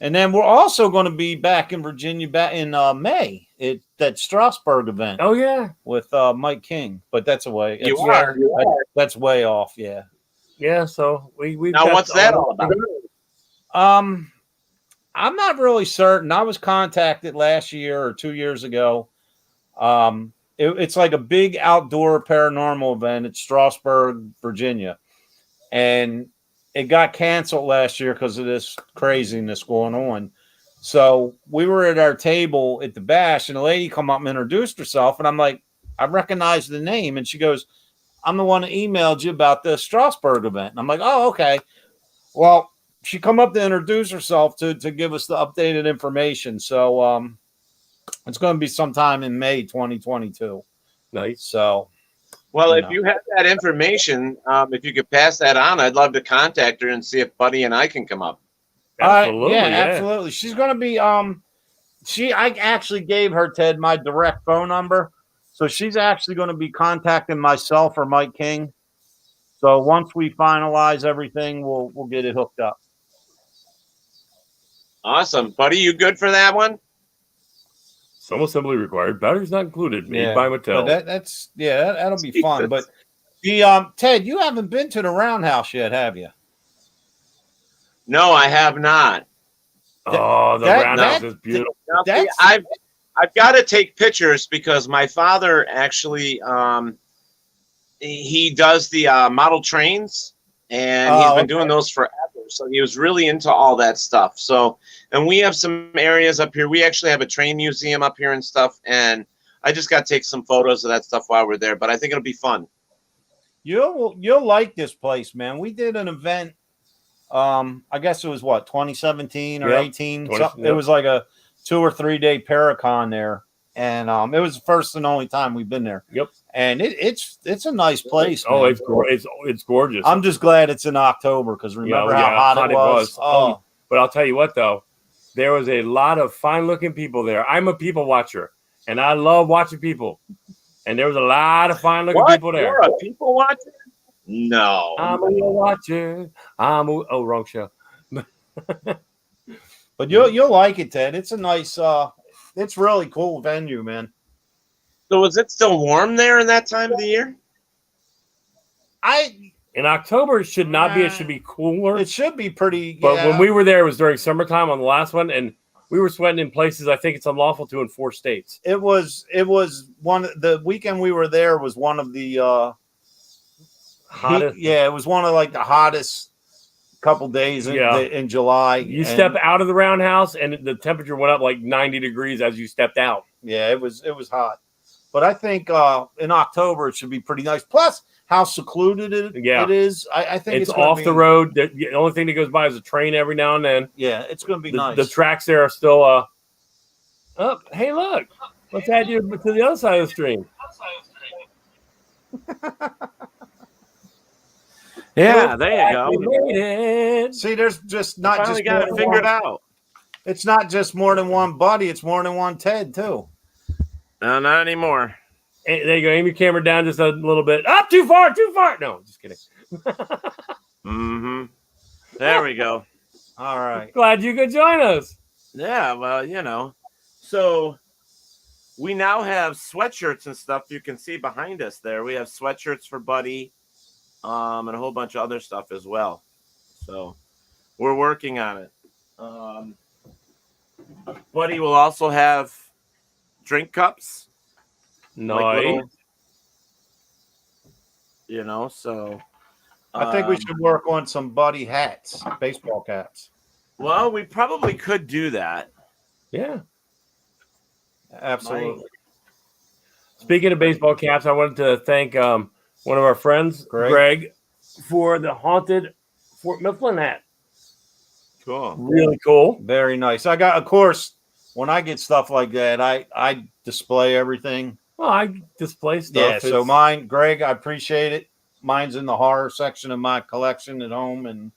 And then we're also going to be back in Virginia in May at that Strasbourg event. Oh, yeah. With Mike King. But that's away. You are. That's way off, yeah. Yeah, so we now what's that all about? I'm not really certain. I was contacted last year or 2 years ago. It's like a big outdoor paranormal event at Strasbourg, Virginia. And it got canceled last year because of this craziness going on. So we were at our table at the bash, and a lady come up and introduced herself. And I'm like, I recognize the name. And she goes, I'm the one that emailed you about the Strasbourg event. And I'm like, oh, okay. Well, she come up to introduce herself to give us the updated information. So it's going to be sometime in May 2022. Nice. So, well, if you have that information, if you could pass that on, I'd love to contact her and see if Buddy and I can come up. Absolutely. Absolutely. She's going to be I actually gave her, Ted, my direct phone number. So she's actually going to be contacting myself or Mike King. So once we finalize everything, we'll get it hooked up. Awesome. Buddy, you good for that one? Some assembly required. Batteries not included. Made by Mattel. That'll be fun. But Ted, you haven't been to the Roundhouse yet, have you? No, I have not. Oh, the Roundhouse is beautiful. I've got to take pictures because my father actually he does the model trains, and he's been doing those forever. So he was really into all that stuff. So, and we have some areas up here. We actually have a train museum up here and stuff. And I just got to take some photos of that stuff while we're there. But I think it'll be fun. You'll like this place, man. We did an event. I guess it was 2017 or 18. It was like a 2 or 3 day Paracon there, and it was the first and only time we've been there. Yep. And it's a nice place. Oh, man. it's gorgeous. I'm just glad it's in October because remember how hot it was. Oh, but I'll tell you what though, there was a lot of fine looking people there. I'm a people watcher, and I love watching people. And there was a lot of fine looking people there. You're a people watcher? No, I'm a watcher. Wrong show. But you'll like it, Ted. It's a nice, it's really cool venue, man. So is it still warm there in that time of the year? In October it should not be. It should be cooler. It should be pretty. But when we were there, it was during summertime on the last one, and we were sweating in places I think it's unlawful to in 4 states. It was the weekend we were there was one of the hottest. It was one of like the hottest couple days in July. You step out of the Roundhouse and the temperature went up like 90 degrees as you stepped out. Yeah, it was hot. But I think in October it should be pretty nice. Plus how secluded it is. I think it's off the road. The only thing that goes by is a train every now and then. Yeah, it's going to be nice. The tracks there are still hey, look. Let's add you to the other side of the stream. Yeah, there you go. We made it. See, there's just not just got it figured out. It's not just more than one Buddy, it's more than one Ted too. No, not anymore. Hey, there you go. Aim your camera down just a little bit. Up, too far. No, just kidding. Mm-hmm. There we go. All right. Glad you could join us. Yeah, well, So we now have sweatshirts and stuff you can see behind us there. We have sweatshirts for Buddy. And a whole bunch of other stuff as well. So We're working on it. Buddy will also have drink cups, like Nice. little, so. I think we should work on some Buddy hats, baseball caps. Well, we probably could do that. Yeah. Absolutely. Speaking of baseball caps, I wanted to thank one of our friends, Greg, for the haunted Fort Mifflin hat. Cool. Really cool. Very nice. I got, of course, when I get stuff like that, I display everything. Well, I display stuff. Yeah, so mine, Greg, I appreciate it. Mine's in the horror section of my collection at home. And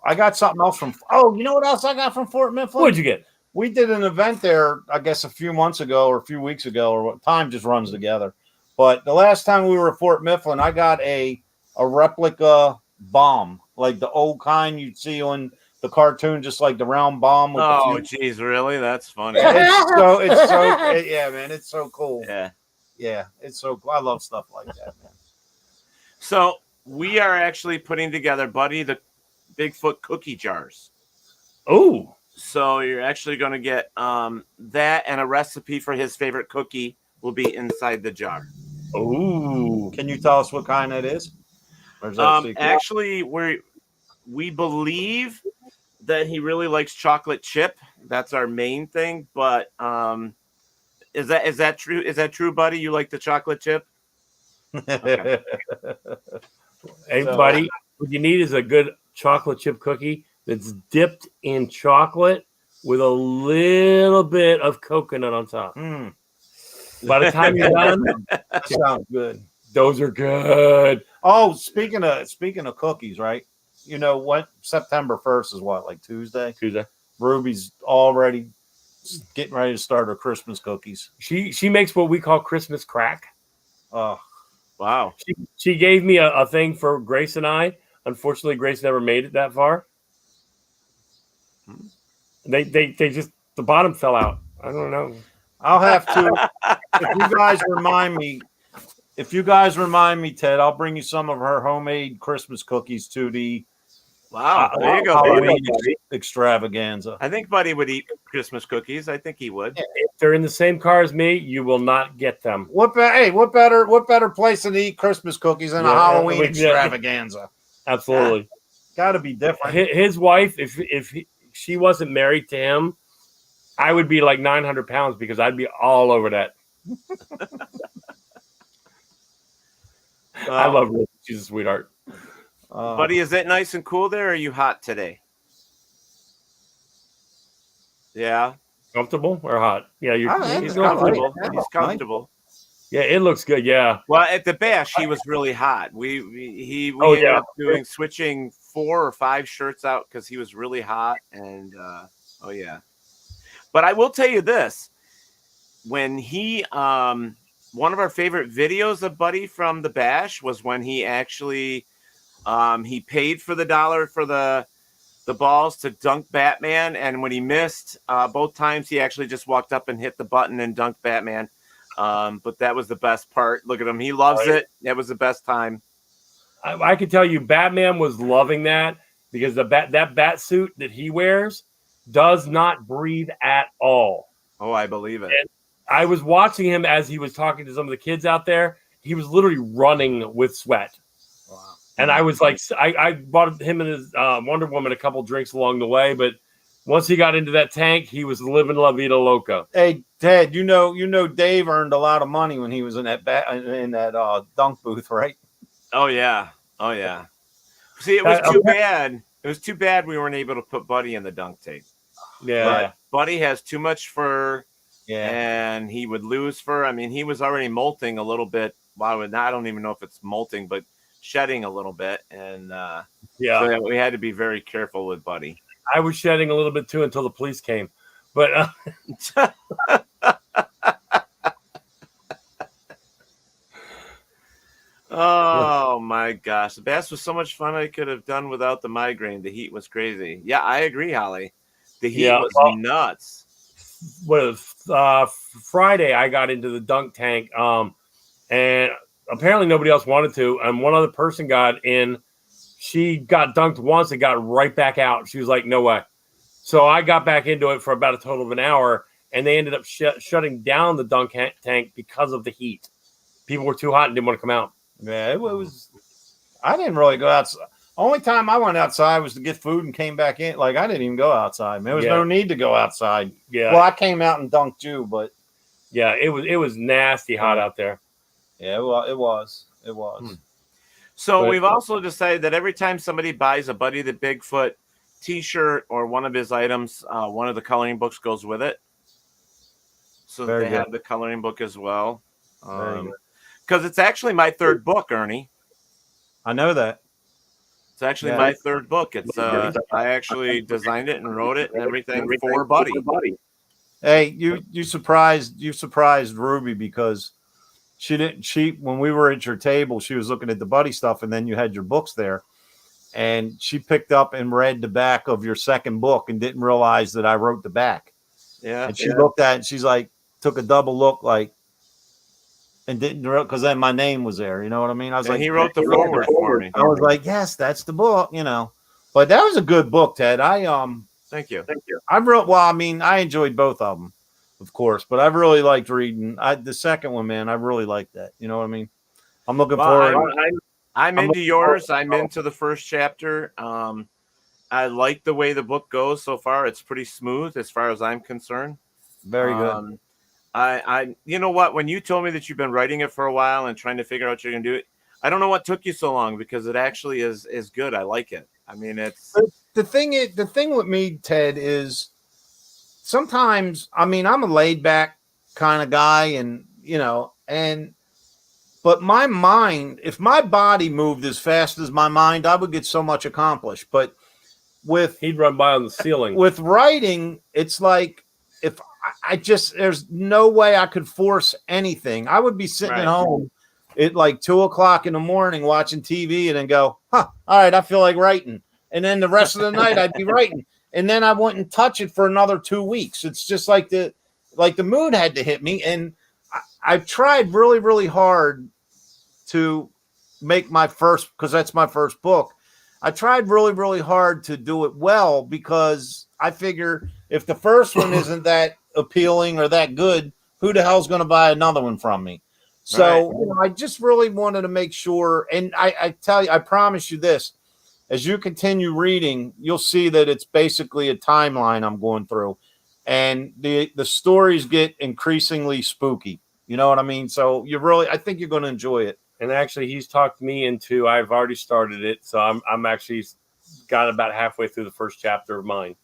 I got something else from, you know what else I got from Fort Mifflin? What'd you get? We did an event there, I guess, a few months ago or a few weeks ago, or what time just runs together. But the last time we were at Fort Mifflin, I got a replica bomb, like the old kind you'd see on the cartoon, just like the round bomb. With geez, really? That's funny. It's so yeah, man, it's so cool. Yeah, it's so cool. I love stuff like that, man. So we are actually putting together Buddy the Bigfoot cookie jars. Oh. So you're actually going to get that, and a recipe for his favorite cookie will be inside the jar. Oh, can you tell us what kind that is? Or is that actually, we believe that he really likes chocolate chip. That's our main thing. But is that true? Is that true, Buddy? You like the chocolate chip? Okay. Hey, Buddy, what you need is a good chocolate chip cookie that's dipped in chocolate with a little bit of coconut on top. By the time you're done, that sounds good. Those are good. Oh, speaking of cookies, right? You know what? September 1st is what, like Tuesday? Tuesday. Ruby's already getting ready to start her Christmas cookies. She makes what we call Christmas crack. Oh, wow. She gave me a thing for Grace and I. Unfortunately, Grace never made it that far. They just, the bottom fell out. I don't know. I'll have to. If you guys remind me, Ted, I'll bring you some of her homemade Christmas cookies to the there you go, Halloween extravaganza. I think Buddy would eat Christmas cookies. I think he would. If they're in the same car as me, you will not get them. What better place to eat Christmas cookies than a Halloween extravaganza? Absolutely. Got to be different. His wife, if she wasn't married to him, I would be like 900 pounds because I'd be all over that. I love her. She's a sweetheart. Buddy, is it nice and cool there, or are you hot today? Yeah. Comfortable or hot? Yeah, he's comfortable. He's comfortable. Yeah, it looks good. Yeah. Well, at the bash, he was really hot. We ended up switching 4 or 5 shirts out because he was really hot. And but I will tell you this: when he one of our favorite videos of Buddy from the bash was when he actually he paid for the $1 for the balls to dunk Batman, and when he missed both times, he actually just walked up and hit the button and dunked Batman. But that was the best part. Look at him. He loves it. That was the best time. I can tell you Batman was loving that because that bat suit that he wears does not breathe at all. Oh, I believe it. And I was watching him as he was talking to some of the kids out there. He was literally running with sweat. Wow. And I was like, I bought him and his Wonder Woman a couple drinks along the way, but once he got into that tank, he was living La Vida Loca. Hey, Ted, you know, Dave earned a lot of money when he was in that dunk booth, right? Oh yeah. See, it was too bad. It was too bad we weren't able to put Buddy in the dunk tape. Yeah, but Buddy has too much fur. Yeah, and he would lose fur. I mean, he was already molting a little bit. Well, I don't even know if it's molting, but shedding a little bit, and so we had to be very careful with Buddy. I was shedding a little bit too until the police came, but oh my gosh, the bass was so much fun. I could have done without the migraine. The heat was crazy. Yeah, I agree, Holly. The heat was nuts. Friday I got into the dunk tank, and apparently nobody else wanted to, and one other person got in. she got dunked once and got right back out. She was like, no way. So I got back into it for about a total of an hour, and they ended up shutting down the dunk tank because of the heat. People were too hot and didn't want to come out. Yeah, it was. I didn't really go outside. Only time I went outside was to get food and came back in. Like, I didn't even go outside. There was no need to go outside. Yeah. Well, I came out and dunked you, but yeah, it was nasty hot out there. Yeah, well, it was. So we've also decided that every time somebody buys a Buddy the Bigfoot T-shirt or one of his items, one of the coloring books goes with it. So that they have the coloring book as well. Because it's actually my third book, Ernie. I know that. It's actually my third book. It's I actually designed it and wrote it and everything for Buddy. Hey, you surprised Ruby because she when we were at your table, she was looking at the Buddy stuff, and then you had your books there, and she picked up and read the back of your second book and didn't realize that I wrote the back. Yeah. And she looked at it and she's like, took a double look, like, and didn't, because then my name was there. You know what I mean? I was like, he wrote the forward for me. I was like, yes, that's the book, you know. But that was a good book, Ted. Thank you. I enjoyed both of them, of course, but I really liked reading the second one, man. I really liked that. You know what I mean? I'm looking forward. I'm into yours. I'm into the first chapter. I like the way the book goes so far. It's pretty smooth as far as I'm concerned. Very good. You know what? When you told me that you've been writing it for a while and trying to figure out what you're going to do it, I don't know what took you so long, because it actually is good. I like it. I mean, it's the thing with me, Ted, is sometimes, I mean, I'm a laid back kind of guy, and but my mind, if my body moved as fast as my mind, I would get so much accomplished. But he'd run by on the ceiling. With writing, it's like, if there's no way I could force anything. I would be sitting at home at like 2:00 in the morning watching TV and then go, all right, I feel like writing. And then the rest of the night I'd be writing. And then I wouldn't touch it for another 2 weeks. It's just like the mood had to hit me. And I've tried really, really hard to make my first, because that's my first book. I tried really, really hard to do it well, because I figure if the first one isn't that appealing or that good, who the hell's going to buy another one from me? So I just really wanted to make sure. And I tell you, I promise you this, as you continue reading, you'll see that it's basically a timeline I'm going through, and the stories get increasingly spooky. You know what I mean? So I think you're going to enjoy it. And actually, he's talked me into, I've already started it. So I'm actually got about halfway through the first chapter of mine.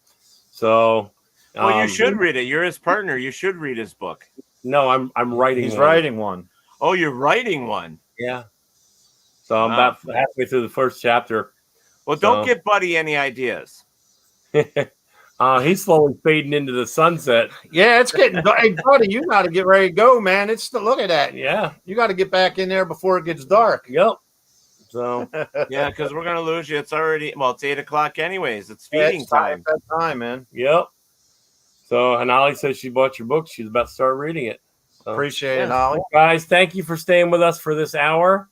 So, well, you should read it. You're his partner. You should read his book. No, I'm writing. He's writing one. Oh, you're writing one. Yeah. So I'm about halfway through the first chapter. Well, don't give Buddy any ideas. He's slowly fading into the sunset. Yeah, it's getting. Hey, Buddy, you got to get ready to go, man. Look at that. Yeah, you got to get back in there before it gets dark. Yep. So yeah, because we're gonna lose you. It's already it's 8:00 anyways. It's feeding time. That time, man. Yep. So, and Ollie says she bought your book. She's about to start reading it. So, appreciate it, Ollie. Guys, thank you for staying with us for this hour.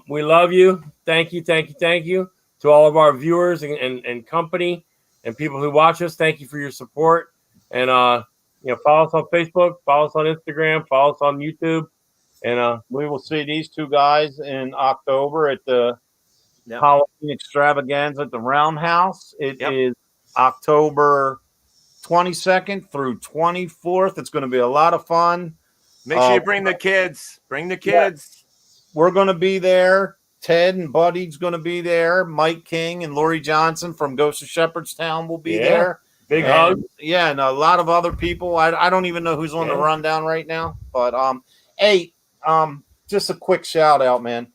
We love you. Thank you to all of our viewers and company and people who watch us. Thank you for your support. And follow us on Facebook, follow us on Instagram, follow us on YouTube. And we will see these two guys in October at the Halloween extravaganza at the Roundhouse. It is October 22nd through 24th. It's going to be a lot of fun. Make sure you bring the kids. Bring the kids. We're going to be there. Ted and Buddy's going to be there. Mike King and Lori Johnson from Ghost of Shepherdstown will be there. Big hug. Yeah, and a lot of other people. I don't even know who's on the rundown right now. But hey, just a quick shout out, man.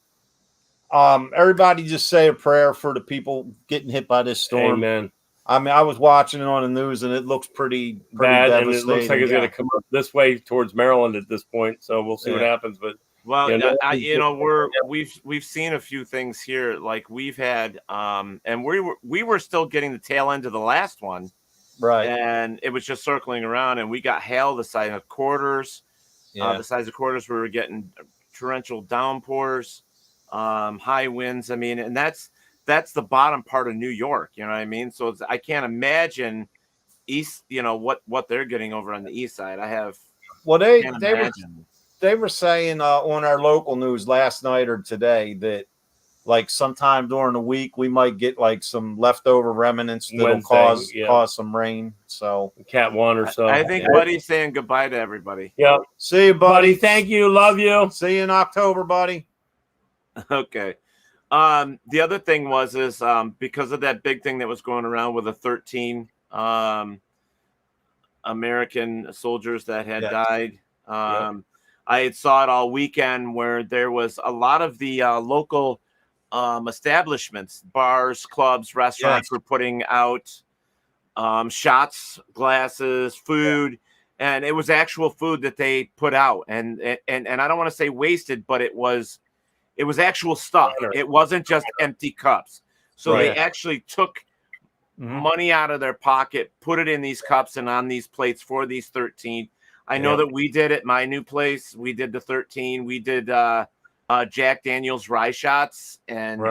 Everybody just say a prayer for the people getting hit by this storm. Amen. I mean, I was watching it on the news, and it looks pretty bad, and it looks like it's going to come up this way towards Maryland at this point. So we'll see what happens. But we've seen a few things here. Like we've had, and we were still getting the tail end of the last one, right? And it was just circling around, and we got hail the size of quarters. The size of quarters. We were getting torrential downpours, high winds. I mean, and that's that's the bottom part of New York. You know what I mean? So I can't imagine east. You know what they're getting over on the east side. Well, they were saying on our local news last night or today that like sometime during the week we might get like some leftover remnants that'll cause some rain. So Cat 1 or so. I think Buddy's saying goodbye to everybody. Yep. See you, buddy. Thank you. Love you. See you in October, buddy. Okay. The other thing is because of that big thing that was going around with the 13 American soldiers that had died. I had saw it all weekend where there was a lot of the local establishments, bars, clubs, restaurants were putting out shots, glasses, food, and it was actual food that they put out. And I don't want to say wasted, but it was actual stuff. It wasn't just empty cups. So they actually took money out of their pocket, put it in these cups and on these plates for these 13. I know that we did at my new place. We did the 13. We did Jack Daniel's rye shots, and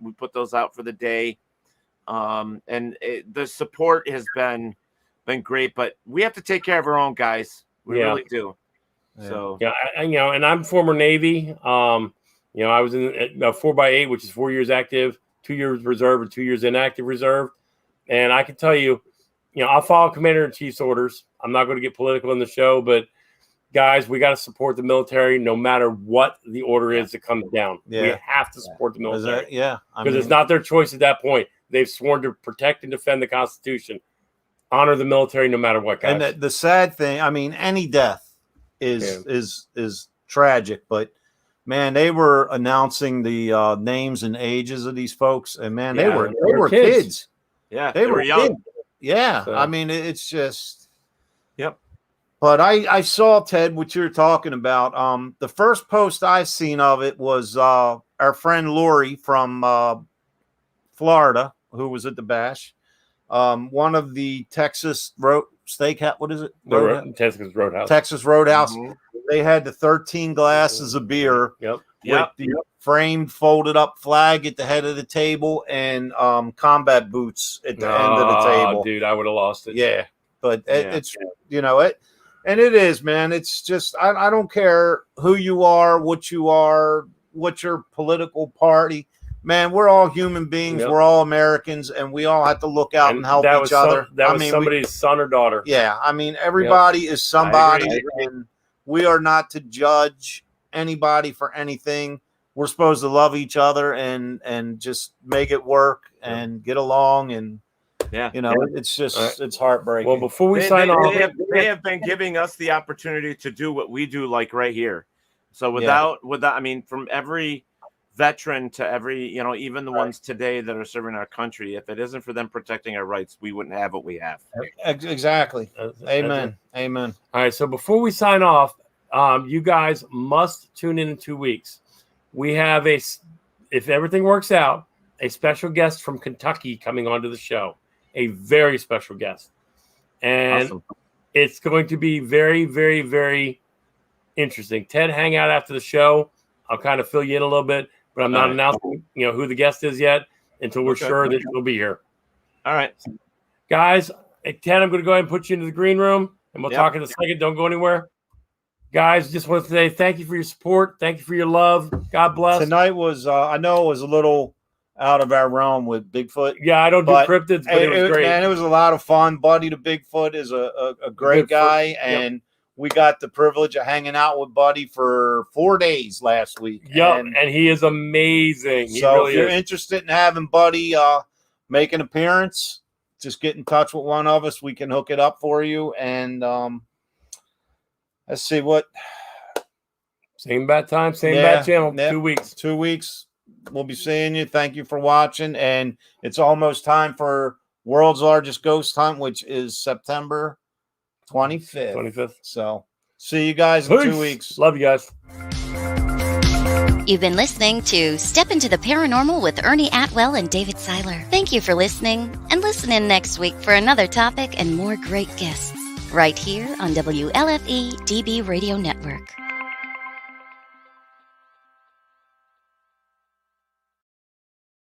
we put those out for the day. The support has been great, but we have to take care of our own guys. We really do. So and I'm former Navy. I was in a 4x8, which is 4 years active, 2 years reserve, and 2 years inactive reserve. And I can tell you, I'll follow Commander-in-Chief's orders. I'm not going to get political in the show, but guys, we got to support the military no matter what the order is that comes down. We have to support the military. Because it's not their choice at that point. They've sworn to protect and defend the Constitution. Honor the military no matter what, guys. And the sad thing, any death is tragic, but man, they were announcing the names and ages of these folks, and man, they were kids. Yeah, they were young. Kids. Yeah, so. It's just. Yep. But I saw, Ted, what you're talking about. The first post I seen of it was our friend Lori from Florida, who was at the bash. One of the Texas Steakhouse. What is it? Texas Roadhouse. Texas Roadhouse. Mm-hmm. They had the 13 glasses of beer. Yep. With the framed, folded up flag at the head of the table and combat boots at the end of the table. Dude, I would have lost it. Yeah, but it's and it is, man. It's just I don't care who you are, what your political party. Man, we're all human beings. Yep. We're all Americans, and we all have to look out and help each other. That was somebody's son or daughter. Yeah, everybody is somebody, and we are not to judge anybody for anything. We're supposed to love each other and just make it work and get along, and it's just it's heartbreaking. Well, before we sign off, they have been giving us the opportunity to do what we do, like right here. So without from every veteran to every even the ones today that are serving our country, if it isn't for them protecting our rights, we wouldn't have what we have. Exactly. Amen. All right, so before we sign off, you guys must tune in 2 weeks. We have if everything works out, a special guest from Kentucky coming onto the show, a very special guest. And It's going to be very, very, very interesting. Ted, hang out after the show. I'll kind of fill you in a little bit, but I'm not announcing, who the guest is yet until we're sure that he'll be here. All right. Guys, Ted, I'm going to go ahead and put you into the green room, and we'll talk in a second. Don't go anywhere. Guys, just want to say thank you for your support. Thank you for your love. God bless. Tonight was, I know it was a little out of our realm with Bigfoot. Yeah, I don't do cryptids, but it was great. Man, it was a lot of fun. Buddy the Bigfoot is a great guy, and we got the privilege of hanging out with Buddy for 4 days last week. Yep, and he is amazing. So if you're interested in having Buddy make an appearance, just get in touch with one of us. We can hook it up for you. And let's see what. Same bat time, same bat channel. 2 weeks. 2 weeks. We'll be seeing you. Thank you for watching. And it's almost time for World's Largest Ghost Hunt, which is September 25th. So see you guys in 2 weeks. Love you guys. You've been listening to Step Into the Paranormal with Ernie Atwell and David Seiler. Thank you for listening, and listen in next week for another topic and more great guests right here on WLFE DB Radio Network.